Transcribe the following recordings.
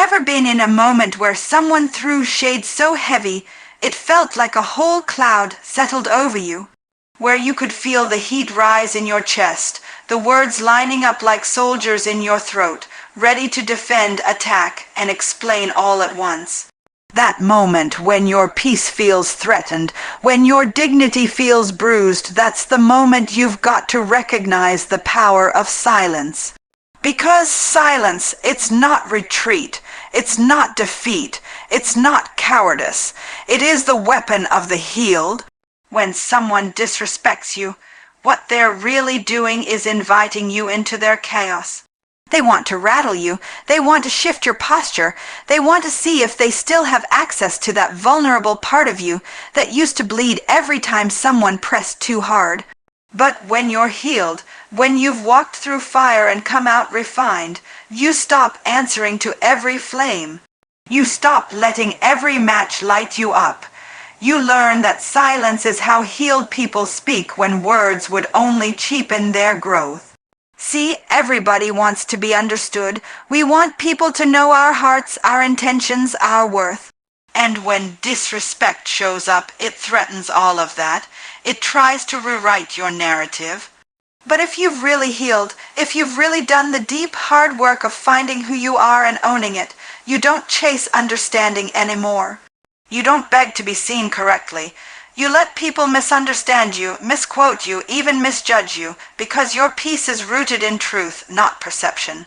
ever been in a moment where someone threw shade so heavy it felt like a whole cloud settled over you? Where you could feel the heat rise in your chest, the words lining up like soldiers in your throat, ready to defend, attack, and explain all at once? That moment when your peace feels threatened, when your dignity feels bruised, that's the moment you've got to recognize the power of silence. Because silence, it's not retreat, it's not defeat, it's not cowardice. It is the weapon of the healed. When someone disrespects you, what they're really doing is inviting you into their chaos. They want to rattle you. They want to shift your posture. They want to see if they still have access to that vulnerable part of you that used to bleed every time someone pressed too hard. But when you're healed, when you've walked through fire and come out refined, you stop answering to every flame. You stop letting every match light you up. You learn that silence is how healed people speak when words would only cheapen their growth. See, everybody wants to be understood. We want people to know our hearts, our intentions, our worth. And when disrespect shows up, it threatens all of that. It tries to rewrite your narrative. But if you've really healed, if you've really done the deep, hard work of finding who you are and owning it, you don't chase understanding anymore. You don't beg to be seen correctly. You let people misunderstand you, misquote you, even misjudge you, because your peace is rooted in truth, not perception.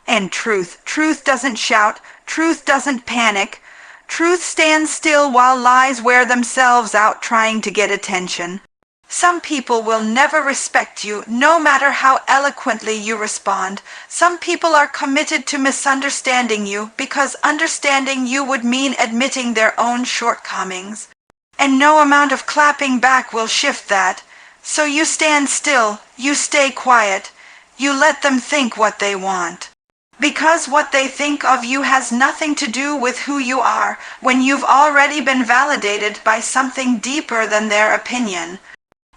And truth doesn't shout, truth doesn't panic. Truth stands still while lies wear themselves out trying to get attention. Some people will never respect you, no matter how eloquently you respond. Some people are committed to misunderstanding you because understanding you would mean admitting their own shortcomings. And no amount of clapping back will shift that. So you stand still, you stay quiet, you let them think what they want. Because what they think of you has nothing to do with who you are when you've already been validated by something deeper than their opinion.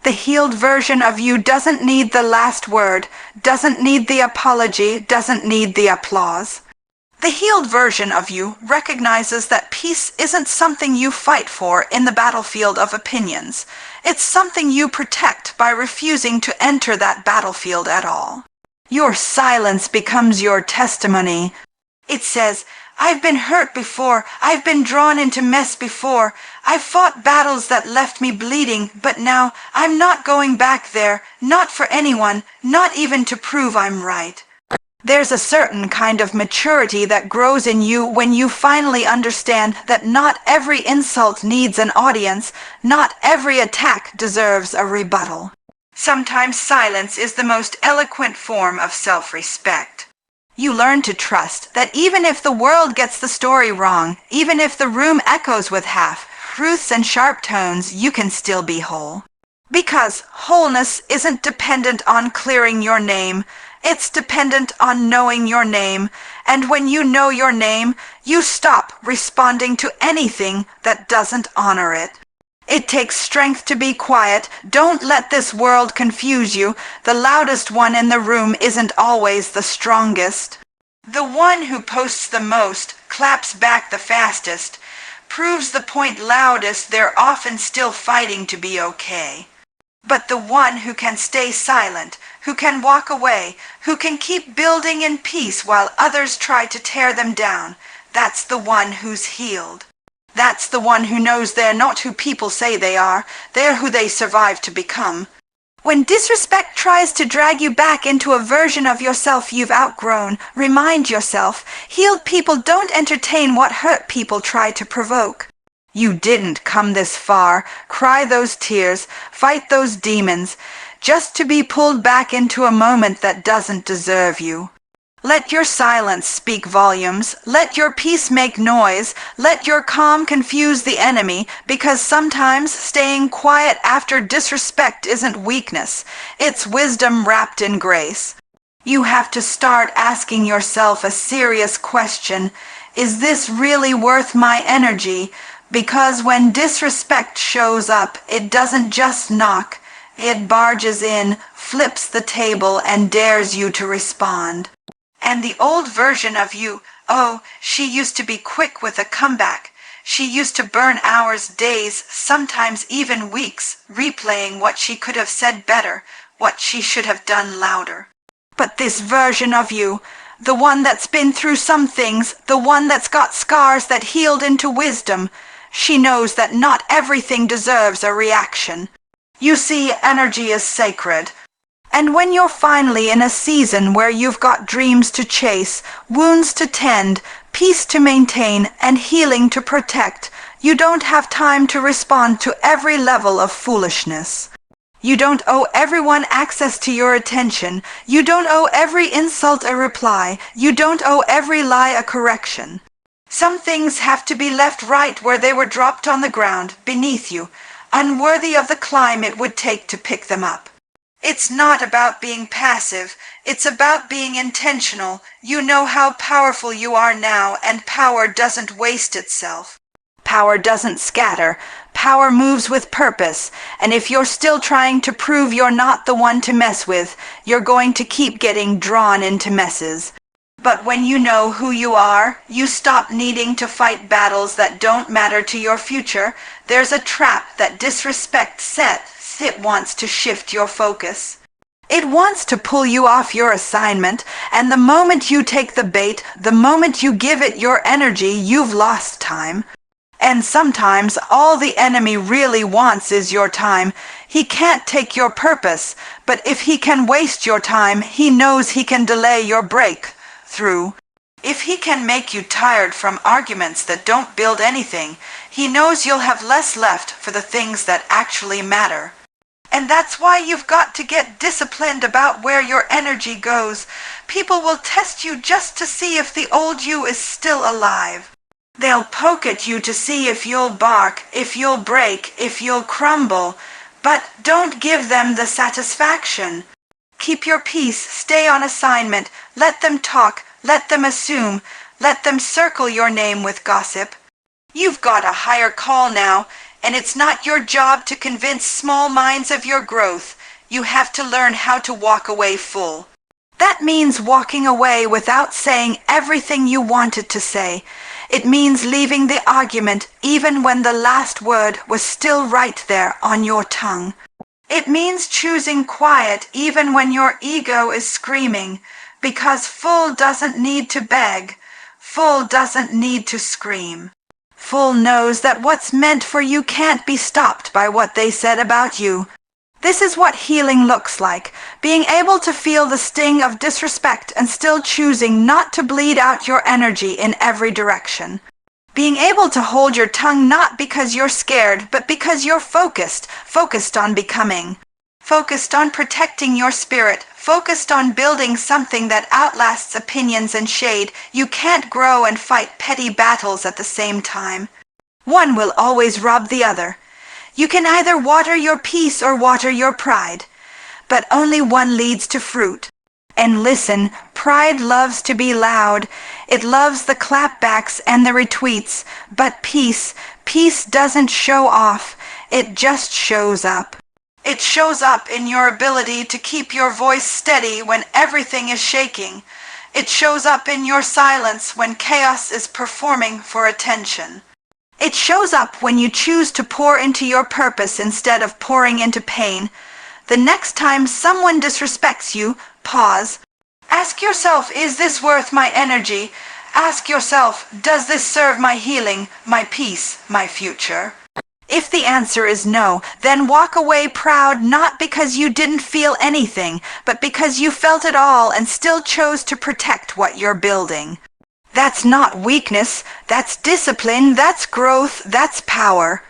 The healed version of you doesn't need the last word, doesn't need the apology, doesn't need the applause. The healed version of you recognizes that peace isn't something you fight for in the battlefield of opinions. It's something you protect by refusing to enter that battlefield at all. Your silence becomes your testimony. It says, I've been hurt before, I've been drawn into mess before, I've fought battles that left me bleeding, but now I'm not going back there, not for anyone, not even to prove I'm right. There's a certain kind of maturity that grows in you when you finally understand that not every insult needs an audience, not every attack deserves a rebuttal. Sometimes silence is the most eloquent form of self-respect. You learn to trust that even if the world gets the story wrong, even if the room echoes with half-truths and sharp tones, you can still be whole. Because wholeness isn't dependent on clearing your name, it's dependent on knowing your name, and when you know your name, you stop responding to anything that doesn't honor it. It takes strength to be quiet. Don't let this world confuse you. The loudest one in the room isn't always the strongest. The one who posts the most, claps back the fastest, proves the point loudest. They're often still fighting to be okay. But the one who can stay silent, who can walk away, who can keep building in peace while others try to tear them down, that's the one who's healed. That's the one who knows they're not who people say they are, they're who they survive to become. When disrespect tries to drag you back into a version of yourself you've outgrown, remind yourself, healed people don't entertain what hurt people try to provoke. You didn't come this far, cry those tears, fight those demons, just to be pulled back into a moment that doesn't deserve you. Let your silence speak volumes, let your peace make noise, let your calm confuse the enemy, because sometimes staying quiet after disrespect isn't weakness, it's wisdom wrapped in grace. You have to start asking yourself a serious question, is this really worth my energy? Because when disrespect shows up, it doesn't just knock, it barges in, flips the table, and dares you to respond. And the old version of you, Oh, she used to be quick with a comeback. She used to burn hours, days, sometimes even weeks, replaying what she could have said better, what she should have done louder. But this version of you, the one that's been through some things, the one that's got scars that healed into wisdom, she knows that not everything deserves a reaction. You see, energy is sacred. And when you're finally in a season where you've got dreams to chase, wounds to tend, peace to maintain, and healing to protect, you don't have time to respond to every level of foolishness. You don't owe everyone access to your attention. You don't owe every insult a reply. You don't owe every lie a correction. Some things have to be left right where they were dropped on the ground, beneath you, unworthy of the climb it would take to pick them up. It's not about being passive, it's about being intentional. You know how powerful you are now, and power doesn't waste itself. Power doesn't scatter. Power moves with purpose, and if you're still trying to prove you're not the one to mess with, you're going to keep getting drawn into messes. But when you know who you are, you stop needing to fight battles that don't matter to your future. There's a trap that disrespect sets. It wants to shift your focus. It wants to pull you off your assignment, and the moment you take the bait, the moment you give it your energy, you've lost time. And sometimes all the enemy really wants is your time. He can't take your purpose, but if he can waste your time, he knows he can delay your breakthrough. If he can make you tired from arguments that don't build anything, he knows you'll have less left for the things that actually matter. And that's why you've got to get disciplined about where your energy goes. People will test you just to see if the old you is still alive. They'll poke at you to see if you'll bark, if you'll break, if you'll crumble. But don't give them the satisfaction. Keep your peace, stay on assignment, let them talk, let them assume, let them circle your name with gossip. You've got a higher call now, and it's not your job to convince small minds of your growth. You have to learn how to walk away full. That means walking away without saying everything you wanted to say. It means leaving the argument even when the last word was still right there on your tongue. It means choosing quiet even when your ego is screaming, because full doesn't need to beg. Full doesn't need to scream. Full knows that what's meant for you can't be stopped by what they said about you. This is what healing looks like, being able to feel the sting of disrespect and still choosing not to bleed out your energy in every direction. Being able to hold your tongue not because you're scared, but because you're focused on becoming. Focused on protecting your spirit, focused on building something that outlasts opinions and shade. You can't grow and fight petty battles at the same time. One will always rob the other. You can either water your peace or water your pride, but only one leads to fruit. And listen, pride loves to be loud. It loves the clapbacks and the retweets, but peace doesn't show off. It just shows up. It shows up in your ability to keep your voice steady when everything is shaking. It shows up in your silence when chaos is performing for attention. It shows up when you choose to pour into your purpose instead of pouring into pain. The next time someone disrespects you, pause. Ask yourself, is this worth my energy? Ask yourself, does this serve my healing, my peace, my future? If the answer is no, then walk away proud, not because you didn't feel anything, but because you felt it all and still chose to protect what you're building. That's not weakness, that's discipline, that's growth, that's power.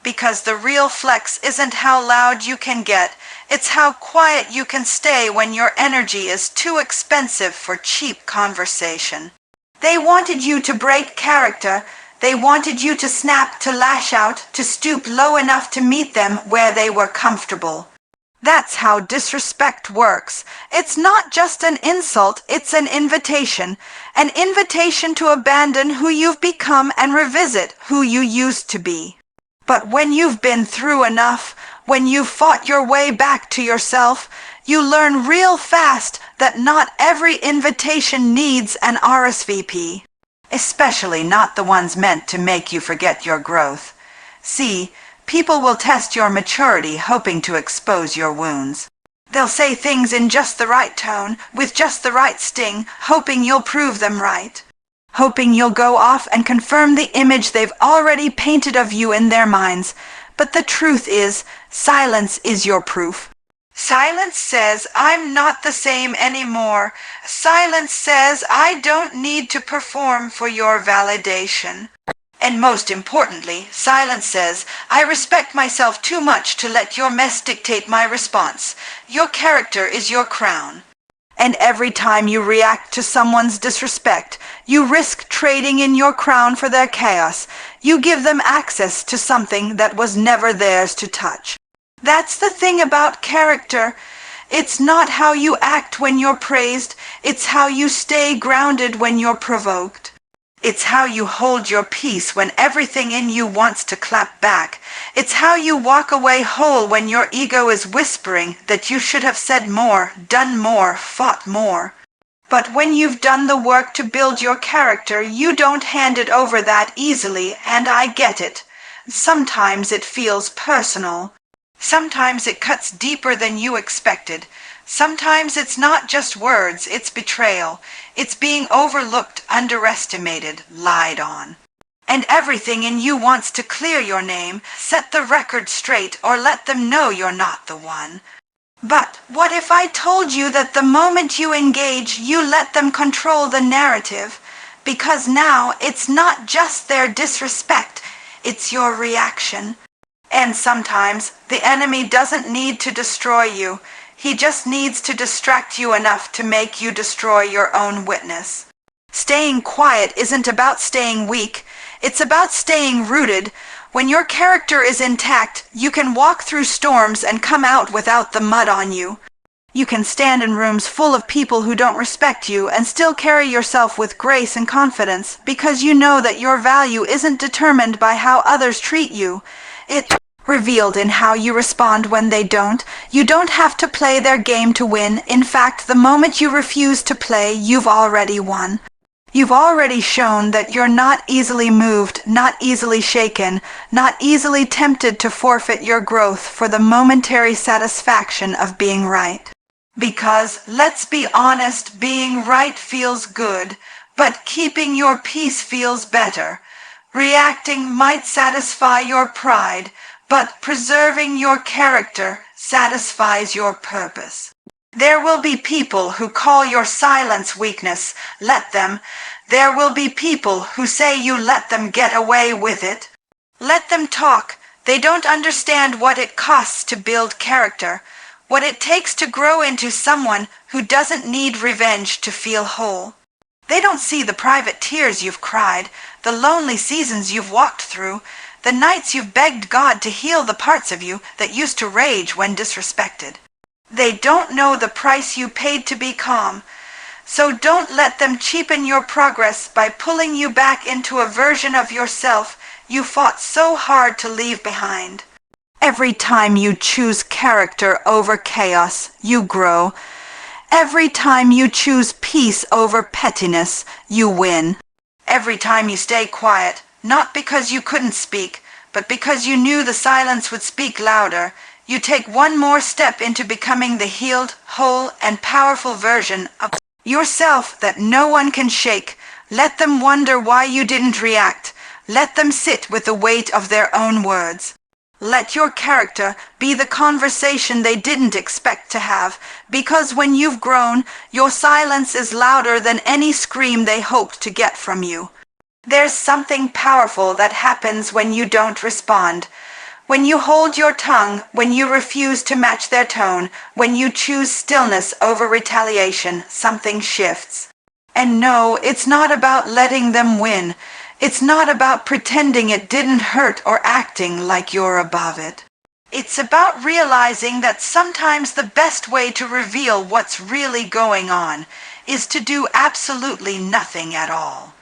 Because the real flex isn't how loud you can get, it's how quiet you can stay when your energy is too expensive for cheap conversation. They wanted you to break character. They wanted you to snap, to lash out, to stoop low enough to meet them where they were comfortable. That's how disrespect works. It's not just an insult, it's an invitation to abandon who you've become and revisit who you used to be. But when you've been through enough, when you've fought your way back to yourself, you learn real fast that not every invitation needs an RSVP. especially not the ones meant to make you forget your growth. See, people will test your maturity hoping to expose your wounds. They'll say things in just the right tone, with just the right sting, hoping you'll prove them right. Hoping you'll go off and confirm the image they've already painted of you in their minds. But the truth is, silence is your proof. Silence says, I'm not the same anymore. Silence says, I don't need to perform for your validation. And most importantly, silence says, I respect myself too much to let your mess dictate my response. Your character is your crown. And every time you react to someone's disrespect, you risk trading in your crown for their chaos. You give them access to something that was never theirs to touch. That's the thing about character. It's not how you act when you're praised. It's how you stay grounded when you're provoked. It's how you hold your peace when everything in you wants to clap back. It's how you walk away whole when your ego is whispering that you should have said more, done more, fought more. But when you've done the work to build your character, you don't hand it over that easily, and I get it. Sometimes it feels personal. Sometimes it cuts deeper than you expected. Sometimes it's not just words, it's betrayal. It's being overlooked, underestimated, lied on. And everything in you wants to clear your name, set the record straight, or let them know you're not the one. But what if I told you that the moment you engage, you let them control the narrative? Because now it's not just their disrespect, it's your reaction. And sometimes the enemy doesn't need to destroy you. He just needs to distract you enough to make you destroy your own witness. Staying quiet isn't about staying weak. It's about staying rooted. When your character is intact, you can walk through storms and come out without the mud on you. You can stand in rooms full of people who don't respect you and still carry yourself with grace and confidence because you know that your value isn't determined by how others treat you. It's revealed in how you respond when they don't. You don't have to play their game to win. In fact, the moment you refuse to play, you've already won. You've already shown that you're not easily moved, not easily shaken, not easily tempted to forfeit your growth for the momentary satisfaction of being right. Because, let's be honest, being right feels good, but keeping your peace feels better. Reacting might satisfy your pride, but preserving your character satisfies your purpose. There will be people who call your silence weakness. Let them. There will be people who say you let them get away with it. Let them talk. They don't understand what it costs to build character, what it takes to grow into someone who doesn't need revenge to feel whole. They don't see the private tears you've cried, the lonely seasons you've walked through, the nights you've begged God to heal the parts of you that used to rage when disrespected. They don't know the price you paid to be calm. So don't let them cheapen your progress by pulling you back into a version of yourself you fought so hard to leave behind. Every time you choose character over chaos, you grow. Every time you choose peace over pettiness, you win. Every time you stay quiet, not because you couldn't speak, but because you knew the silence would speak louder, you take one more step into becoming the healed, whole, and powerful version of yourself that no one can shake. Let them wonder why you didn't react. Let them sit with the weight of their own words. Let your character be the conversation they didn't expect to have, because when you've grown, your silence is louder than any scream they hoped to get from you. There's something powerful that happens when you don't respond. When you hold your tongue, when you refuse to match their tone, when you choose stillness over retaliation, something shifts. And no, it's not about letting them win. It's not about pretending it didn't hurt or acting like you're above it. It's about realizing that sometimes the best way to reveal what's really going on is to do absolutely nothing at all.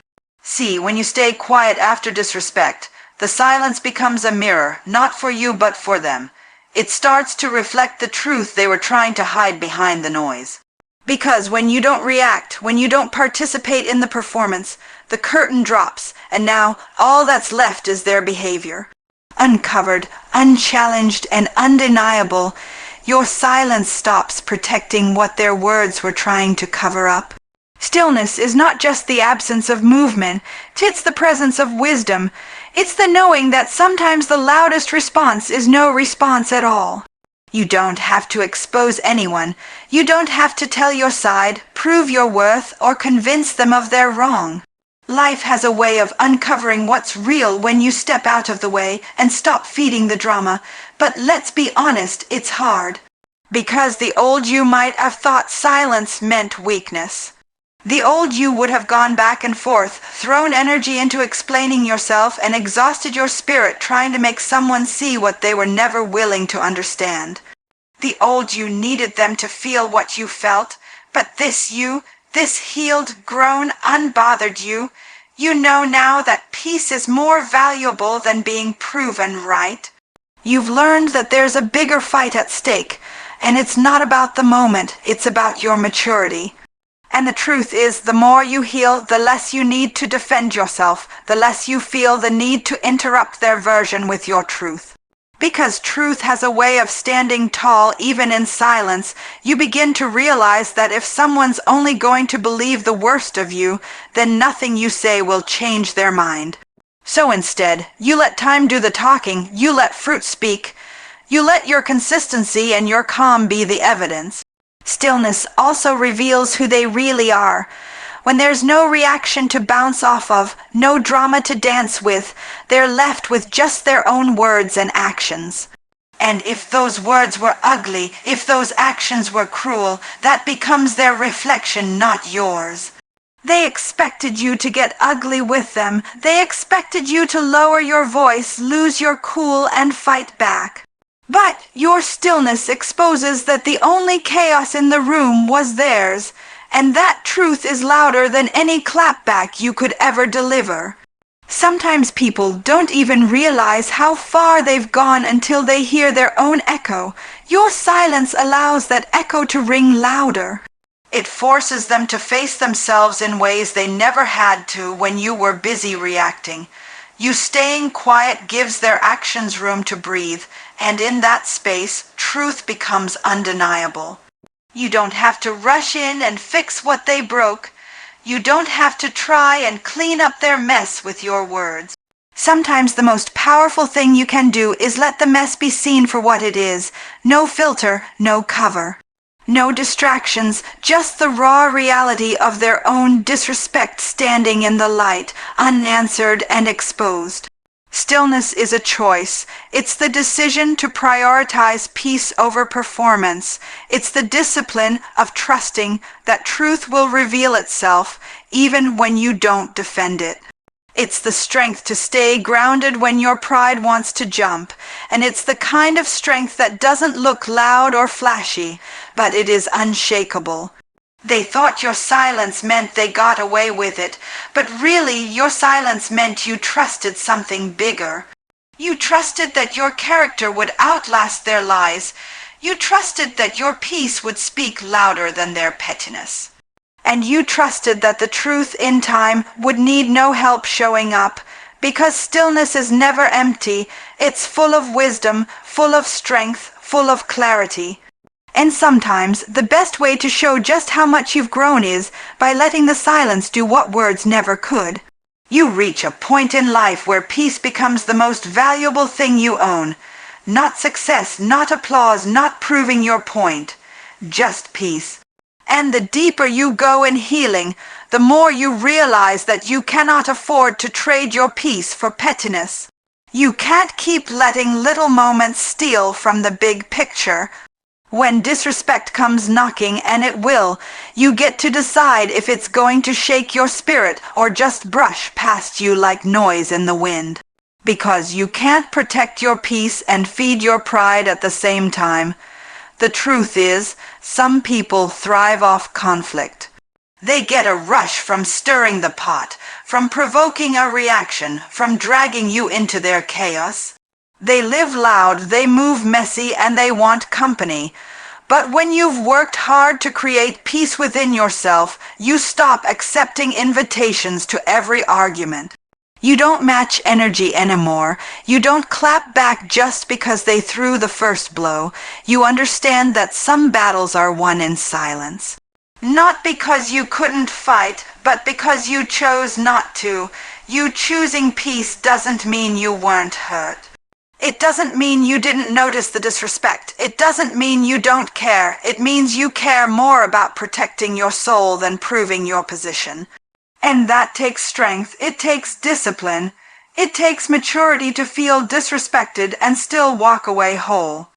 See, when you stay quiet after disrespect, the silence becomes a mirror, not for you but for them. It starts to reflect the truth they were trying to hide behind the noise. Because when you don't react, when you don't participate in the performance, the curtain drops, and now all that's left is their behavior. Uncovered, unchallenged, and undeniable, your silence stops protecting what their words were trying to cover up. Stillness is not just the absence of movement, it's the presence of wisdom. It's the knowing that sometimes the loudest response is no response at all. You don't have to expose anyone. You don't have to tell your side, prove your worth, or convince them of their wrong. Life has a way of uncovering what's real when you step out of the way and stop feeding the drama. But let's be honest, it's hard. Because the old you might have thought silence meant weakness. The old you would have gone back and forth, thrown energy into explaining yourself, and exhausted your spirit trying to make someone see what they were never willing to understand. The old you needed them to feel what you felt, but this you, this healed, grown, unbothered you know now that peace is more valuable than being proven right. You've learned that there's a bigger fight at stake, and it's not about the moment, it's about your maturity. And the truth is, the more you heal, the less you need to defend yourself, the less you feel the need to interrupt their version with your truth. Because truth has a way of standing tall even in silence, you begin to realize that if someone's only going to believe the worst of you, then nothing you say will change their mind. So instead, you let time do the talking, you let fruit speak, you let your consistency and your calm be the evidence. Stillness also reveals who they really are. When there's no reaction to bounce off of, no drama to dance with, they're left with just their own words and actions. And if those words were ugly, if those actions were cruel, that becomes their reflection, not yours. They expected you to get ugly with them. They expected you to lower your voice, lose your cool, and fight back. But your stillness exposes that the only chaos in the room was theirs, and that truth is louder than any clapback you could ever deliver. Sometimes people don't even realize how far they've gone until they hear their own echo. Your silence allows that echo to ring louder. It forces them to face themselves in ways they never had to when you were busy reacting. You staying quiet gives their actions room to breathe, and in that space, truth becomes undeniable. You don't have to rush in and fix what they broke. You don't have to try and clean up their mess with your words. Sometimes the most powerful thing you can do is let the mess be seen for what it is. No filter, no cover. No distractions, just the raw reality of their own disrespect standing in the light, unanswered and exposed. Stillness is a choice. It's the decision to prioritize peace over performance. It's the discipline of trusting that truth will reveal itself even when you don't defend it. It's the strength to stay grounded when your pride wants to jump, and it's the kind of strength that doesn't look loud or flashy, but it is unshakable. They thought your silence meant they got away with it, but really your silence meant you trusted something bigger. You trusted that your character would outlast their lies. You trusted that your peace would speak louder than their pettiness. And you trusted that the truth in time would need no help showing up, because stillness is never empty. It's full of wisdom, full of strength, full of clarity. And sometimes the best way to show just how much you've grown is by letting the silence do what words never could. You reach a point in life where peace becomes the most valuable thing you own. Not success, not applause, not proving your point. Just peace. And the deeper you go in healing, the more you realize that you cannot afford to trade your peace for pettiness. You can't keep letting little moments steal from the big picture. When disrespect comes knocking, and it will, you get to decide if it's going to shake your spirit or just brush past you like noise in the wind. Because you can't protect your peace and feed your pride at the same time. The truth is, some people thrive off conflict. They get a rush from stirring the pot, from provoking a reaction, from dragging you into their chaos. They live loud, they move messy, and they want company. But when you've worked hard to create peace within yourself, you stop accepting invitations to every argument. You don't match energy anymore. You don't clap back just because they threw the first blow. You understand that some battles are won in silence. Not because you couldn't fight, but because you chose not to. You choosing peace doesn't mean you weren't hurt. It doesn't mean you didn't notice the disrespect. It doesn't mean you don't care. It means you care more about protecting your soul than proving your position. And that takes strength. It takes discipline. It takes maturity to feel disrespected and still walk away whole.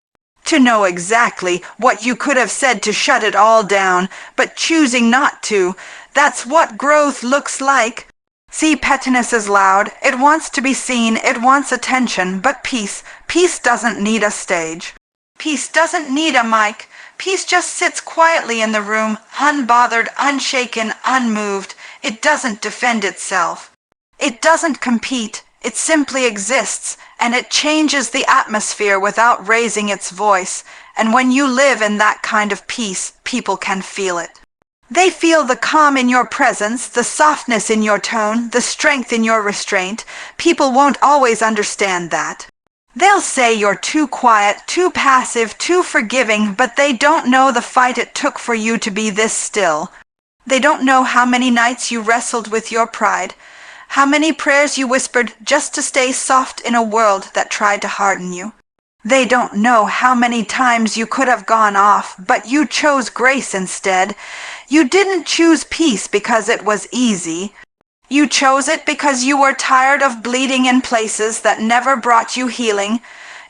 To know exactly what you could have said to shut it all down, but choosing not to, that's what growth looks like. See, pettiness is loud. It wants to be seen. It wants attention. But peace doesn't need a stage. Peace doesn't need a mic. Peace just sits quietly in the room, unbothered, unshaken, unmoved. It doesn't defend itself. It doesn't compete. It simply exists, and it changes the atmosphere without raising its voice. And when you live in that kind of peace, people can feel it. They feel the calm in your presence, the softness in your tone, the strength in your restraint. People won't always understand that. They'll say you're too quiet, too passive, too forgiving, but they don't know the fight it took for you to be this still. They don't know how many nights you wrestled with your pride, how many prayers you whispered just to stay soft in a world that tried to harden you. They don't know how many times you could have gone off, but you chose grace instead. You didn't choose peace because it was easy. You chose it because you were tired of bleeding in places that never brought you healing.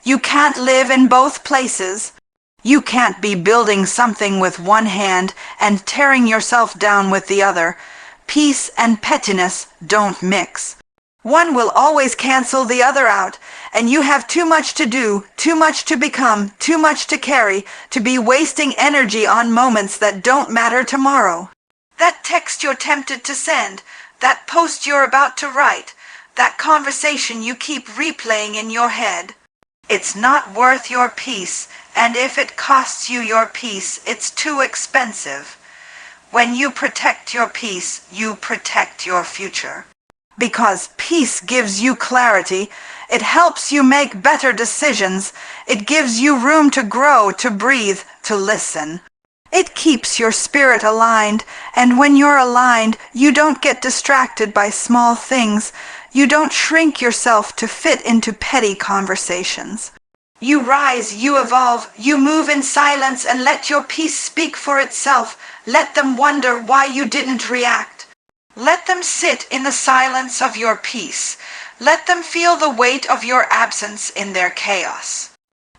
You can't live in both places. You can't be building something with one hand and tearing yourself down with the other. Peace and pettiness don't mix. One will always cancel the other out, and you have too much to do, too much to become, too much to carry, to be wasting energy on moments that don't matter tomorrow. That text you're tempted to send, that post you're about to write, that conversation you keep replaying in your head. It's not worth your peace, and if it costs you your peace, it's too expensive. When you protect your peace, you protect your future. Because peace gives you clarity, it helps you make better decisions, it gives you room to grow, to breathe, to listen. It keeps your spirit aligned, and when you're aligned, you don't get distracted by small things. You don't shrink yourself to fit into petty conversations. You rise, you evolve, you move in silence and let your peace speak for itself. Let them wonder why you didn't react. Let them sit in the silence of your peace. Let them feel the weight of your absence in their chaos.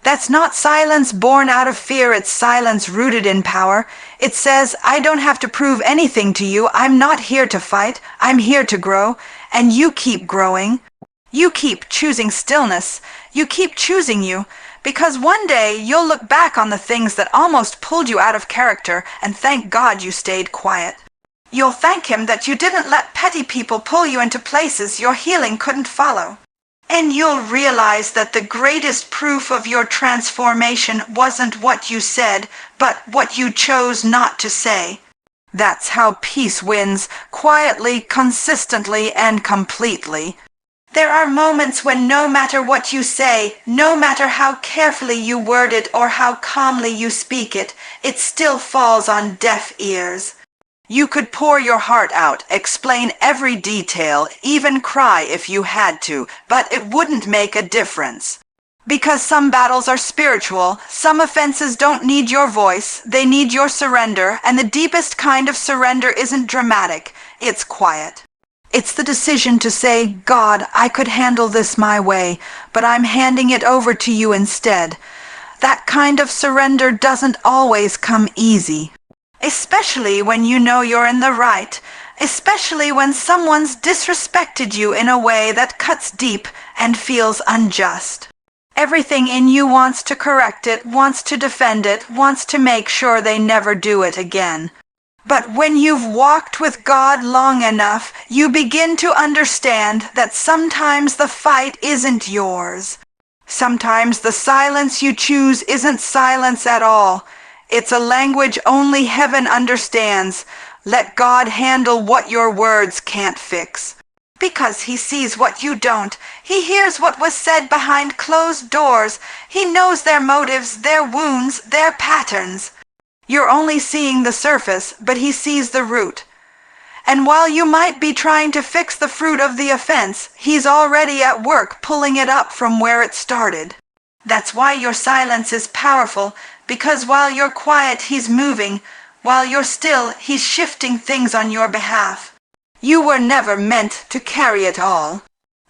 That's not silence born out of fear, it's silence rooted in power. It says, I don't have to prove anything to you, I'm not here to fight, I'm here to grow, and you keep growing. You keep choosing stillness, you keep choosing you, because one day you'll look back on the things that almost pulled you out of character and thank God you stayed quiet. You'll thank him that you didn't let petty people pull you into places your healing couldn't follow. And you'll realize that the greatest proof of your transformation wasn't what you said, but what you chose not to say. That's how peace wins, quietly, consistently, and completely. There are moments when no matter what you say, no matter how carefully you word it or how calmly you speak it, it still falls on deaf ears. You could pour your heart out, explain every detail, even cry if you had to, but it wouldn't make a difference. Because some battles are spiritual, some offenses don't need your voice, they need your surrender, and the deepest kind of surrender isn't dramatic, it's quiet. It's the decision to say, God, I could handle this my way, but I'm handing it over to you instead. That kind of surrender doesn't always come easy. Especially when you know you're in the right, especially when someone's disrespected you in a way that cuts deep and feels unjust. Everything in you wants to correct it, wants to defend it, wants to make sure they never do it again. But when you've walked with God long enough, you begin to understand that sometimes the fight isn't yours. Sometimes the silence you choose isn't silence at all. It's a language only heaven understands. Let God handle what your words can't fix. Because he sees what you don't. He hears what was said behind closed doors. He knows their motives, their wounds, their patterns. You're only seeing the surface, but he sees the root. And while you might be trying to fix the fruit of the offense, he's already at work pulling it up from where it started. That's why your silence is powerful, because while you're quiet, he's moving. While you're still, he's shifting things on your behalf. You were never meant to carry it all.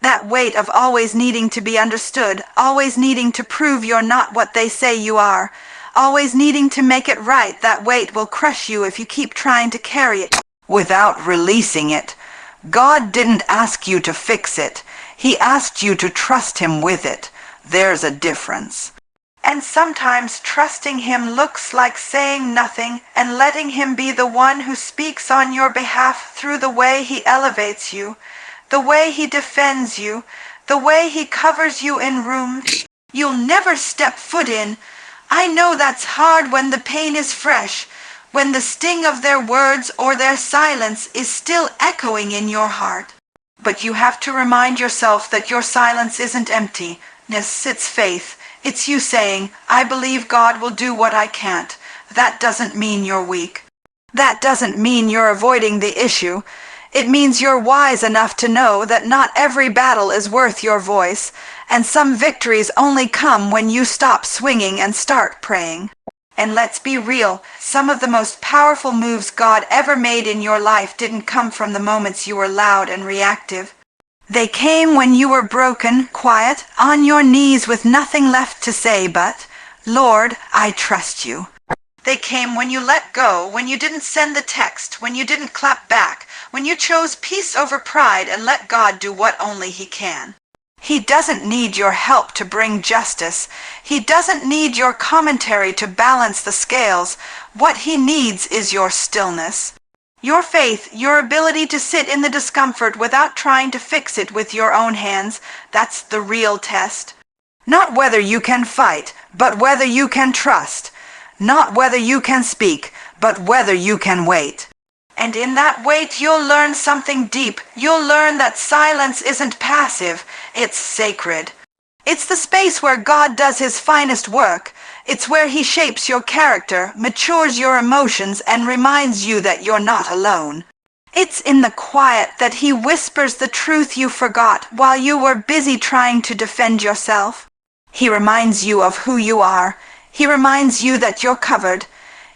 That weight of always needing to be understood, always needing to prove you're not what they say you are, always needing to make it right, that weight will crush you if you keep trying to carry it without releasing it. God didn't ask you to fix it. He asked you to trust him with it. There's a difference. And sometimes trusting him looks like saying nothing and letting him be the one who speaks on your behalf through the way he elevates you, the way he defends you, the way he covers you in rooms you'll never step foot in. I know that's hard when the pain is fresh, when the sting of their words or their silence is still echoing in your heart. But you have to remind yourself that your silence isn't emptiness, it's faith. It's you saying, I believe God will do what I can't. That doesn't mean you're weak. That doesn't mean you're avoiding the issue. It means you're wise enough to know that not every battle is worth your voice, and some victories only come when you stop swinging and start praying. And let's be real, some of the most powerful moves God ever made in your life didn't come from the moments you were loud and reactive. They came when you were broken, quiet, on your knees with nothing left to say but, Lord, I trust you. They came when you let go, when you didn't send the text, when you didn't clap back, when you chose peace over pride and let God do what only he can. He doesn't need your help to bring justice. He doesn't need your commentary to balance the scales. What he needs is your stillness. Your faith, your ability to sit in the discomfort without trying to fix it with your own hands, that's the real test. Not whether you can fight, but whether you can trust. Not whether you can speak, but whether you can wait. And in that wait, you'll learn something deep. You'll learn that silence isn't passive, it's sacred. It's the space where God does his finest work. It's where he shapes your character, matures your emotions, and reminds you that you're not alone. It's in the quiet that he whispers the truth you forgot while you were busy trying to defend yourself. He reminds you of who you are. He reminds you that you're covered.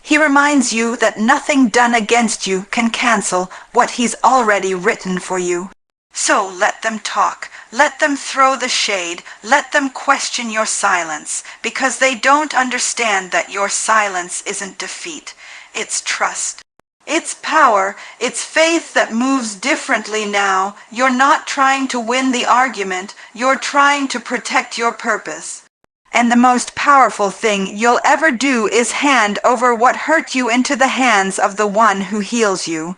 He reminds you that nothing done against you can cancel what he's already written for you. So let them talk. Let them throw the shade. Let them question your silence, because they don't understand that your silence isn't defeat. It's trust. It's power. It's faith that moves differently now. You're not trying to win the argument. You're trying to protect your purpose. And the most powerful thing you'll ever do is hand over what hurt you into the hands of the one who heals you.